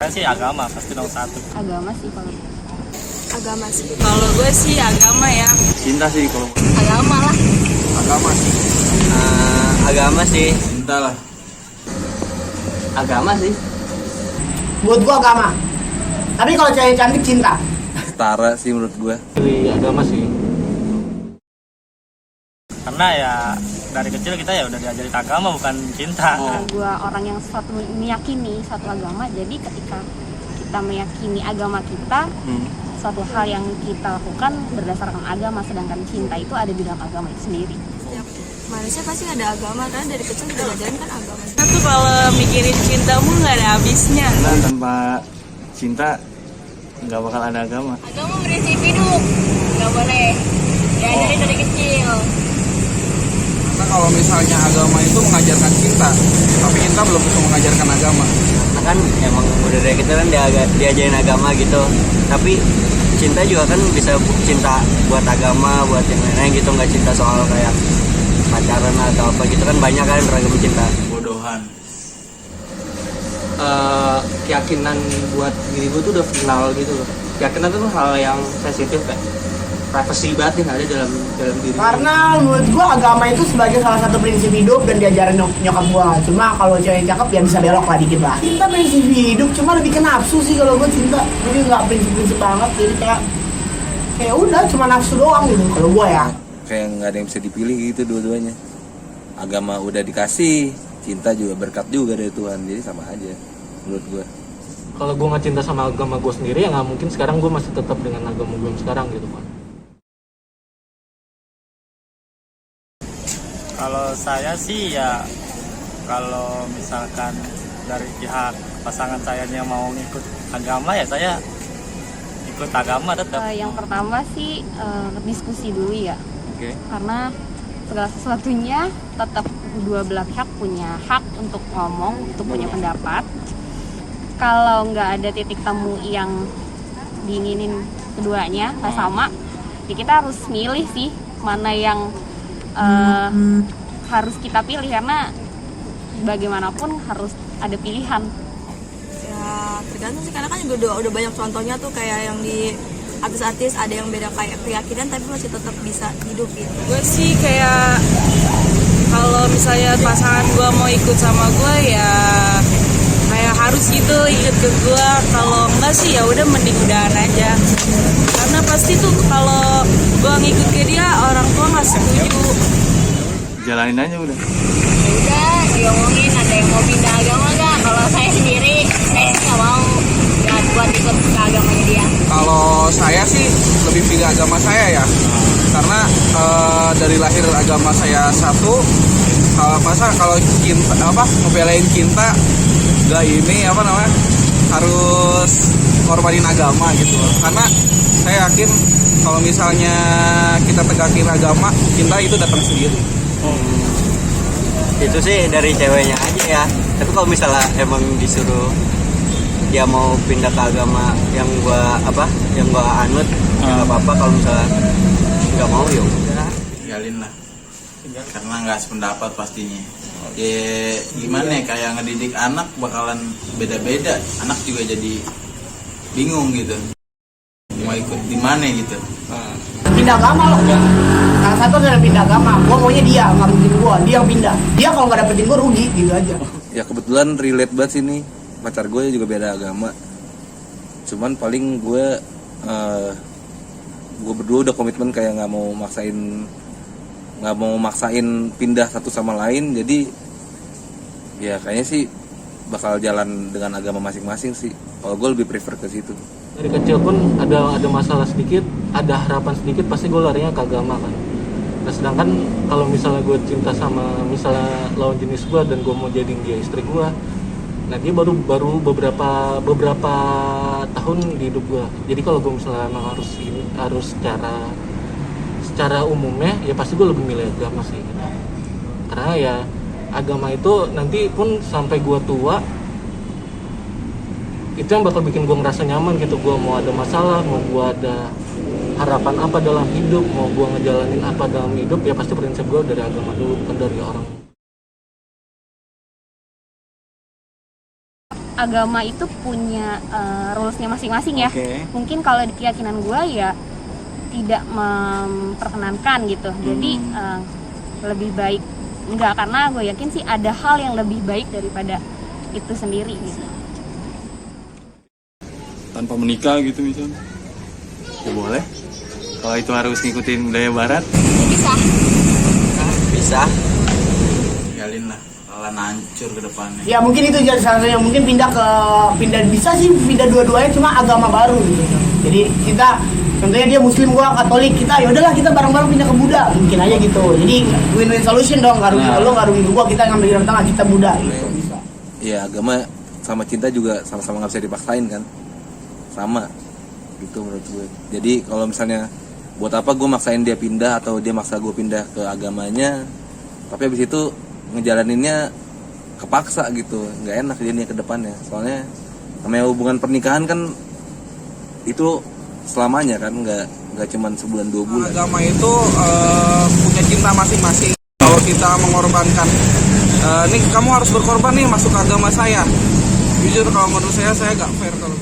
Saya sih agama pasti nomor satu. Agama sih kalau. Agama sih. Kalau gue sih agama ya. Cinta sih kalau. Agama lah. Agama sih. Agama sih. Cinta lah. Agama sih. Buat gua agama. Tapi kalau cewek cantik cinta. Setara sih menurut gue. Agama sih. Karena ya dari kecil kita ya udah diajarin agama bukan cinta. Gua orang yang meyakini satu agama, jadi ketika kita meyakini agama kita, suatu hal yang kita lakukan berdasarkan agama, sedangkan cinta itu ada di dalam agama itu sendiri. Setiap manusia pasti ada agama, karena dari kecil kita belajarin kan agama. Satu kalau mikirin cintamu nggak ada habisnya. Karena tanpa cinta nggak bakal ada agama. Agama prinsip hidup, nggak boleh diajarin dari kecil. Karena kalau misalnya agama itu mengajarkan cinta, tapi cinta belum bisa mengajarkan agama. Nah kan emang udah dari kita kan diajarin agama gitu. Tapi cinta juga kan bisa cinta buat agama, buat yang lain-lain gitu. Nggak cinta soal kayak pacaran atau apa gitu kan, banyak kan beragam cinta. Bodohan. Keyakinan buat diri gue tuh udah final gitu loh. Keyakinan tuh hal yang sensitif kayak privasi banget yang ada dalam diri. Karena menurut gua agama itu sebagai salah satu prinsip hidup dan diajarin nyokap gua. Cuma kalau cewek cakep ya bisa belok lah dikit lah. Cinta prinsip hidup, cuma lebih ke nafsu sih kalau gua cinta. Jadi nggak prinsip-prinsip banget. Jadi kayak udah cuma nafsu doang gitu kalau gua ya. Kayak nggak ada yang bisa dipilih gitu dua-duanya. Agama udah dikasih, cinta juga berkat juga dari Tuhan, jadi sama aja menurut gue. Kalau gue nggak cinta sama agama gue sendiri ya nggak mungkin sekarang gue masih tetap dengan agama gue sekarang gitu kan. Kalau saya sih ya, kalau misalkan dari pihak pasangan saya yang mau ngikut agama ya saya ikut agama tetap. Yang pertama sih diskusi dulu ya. Oke. Karena segala sesuatunya tetap dua belah pihak punya hak untuk ngomong, untuk punya pendapat. Kalau nggak ada titik temu yang diinginin keduanya nggak sama, ya kita harus milih sih mana yang harus kita pilih, karena bagaimanapun harus ada pilihan. Ya tergantung sih, karena kan juga udah banyak contohnya tuh, kayak yang di artis-artis ada yang beda kayak keyakinan tapi masih tetap bisa hidup gitu. Gue sih kayak kalau misalnya pasangan gue mau ikut sama gue ya kayak harus gitu ikut ke gue. Kalau enggak sih ya udah mending udahan aja. Karena pasti tuh kalau gue ngikut ke dia orang tua nggak setuju. Jalanin aja udah. Ya udah diomongin, ada yang mau pindah agama nggak? Kalau saya sendiri saya nggak mau buat ikut ke agamanya dia. Kalau saya sih lebih pilih agama saya ya, karena dari lahir agama saya satu. Kalau cinta ngebelain cinta gak ini harus korbanin agama gitu loh. Karena saya yakin kalau misalnya kita tegakin agama, cinta itu datang sendiri. Itu sih dari ceweknya aja ya. Tapi kalau misalnya emang disuruh dia mau pindah ke agama yang gua anut, ya nggak apa-apa. Kalau misalnya nggak mau ya udah tinggalin lah, karena nggak sependapat pastinya. Ya gimana ya, kayak ngedidik anak bakalan beda-beda, anak juga jadi bingung gitu mau ikut di mana gitu. Pindah agama loh. Salah satu adalah pindah agama. Gua maunya dia, nggak mungkin gua. Dia yang pindah. Dia kalau nggak dapetin gua rugi gitu aja. Ya kebetulan relate banget sini. Pacar gue juga beda agama. Cuman paling gue berdua udah komitmen kayak nggak mau maksain pindah satu sama lain. Jadi ya kayaknya sih bakal jalan dengan agama masing-masing sih. Kalau gue lebih prefer ke situ. Dari kecil pun ada masalah sedikit, ada harapan sedikit, pasti gue larinya ke agama kan. Nah sedangkan kalau misalnya gue cinta sama misalnya lawan jenis gue dan gue mau jadiin dia istri gue, nah dia baru beberapa tahun di hidup gue. Jadi kalau gue misalnya emang harus secara umumnya ya pasti gue lebih milih agama sih gitu. Karena ya agama itu nanti pun sampai gue tua itu yang bakal bikin gue ngerasa nyaman gitu. Gue mau ada masalah, mau gue ada harapan apa dalam hidup, mau gue ngejalanin apa dalam hidup, ya pasti prinsip gue dari agama dulu, bukan dari orang. agama itu punya rulesnya masing-masing ya. Oke. Mungkin kalau di keyakinan gue ya tidak memperkenankan gitu. Jadi lebih baik enggak, karena gue yakin sih ada hal yang lebih baik daripada itu sendiri gitu. Tanpa menikah gitu misalnya, ya boleh. Kalau itu harus ngikutin budaya barat, Bisa. tinggalin lah, bakalan hancur ke depannya. Ya mungkin itu jadi salah satunya, mungkin pindah bisa sih pindah dua-duanya, cuma agama baru gitu. Jadi kita contohnya dia muslim, gua katolik, kita ya udahlah kita bareng-bareng pindah ke Buddha, mungkin aja gitu. Jadi win-win solution dong, nggak rugi lo, nggak rugi gua, kita ngambil jalan tengah, kita Buddha gitu. Bisa. Ya agama sama cinta juga sama-sama nggak bisa dipaksain kan, sama gitu menurut gue. Jadi kalau misalnya buat apa gue maksain dia pindah atau dia maksa gue pindah ke agamanya, tapi habis itu ngejalaninnya kepaksa gitu, nggak enak jadinya ke depannya. Soalnya namanya hubungan pernikahan kan itu selamanya kan, nggak cuman sebulan 2 bulan. Agama itu punya cinta masing-masing. Kalau kita mengorbankan, nih kamu harus berkorban nih masuk ke agama saya. Jujur kalau menurut saya nggak fair kalau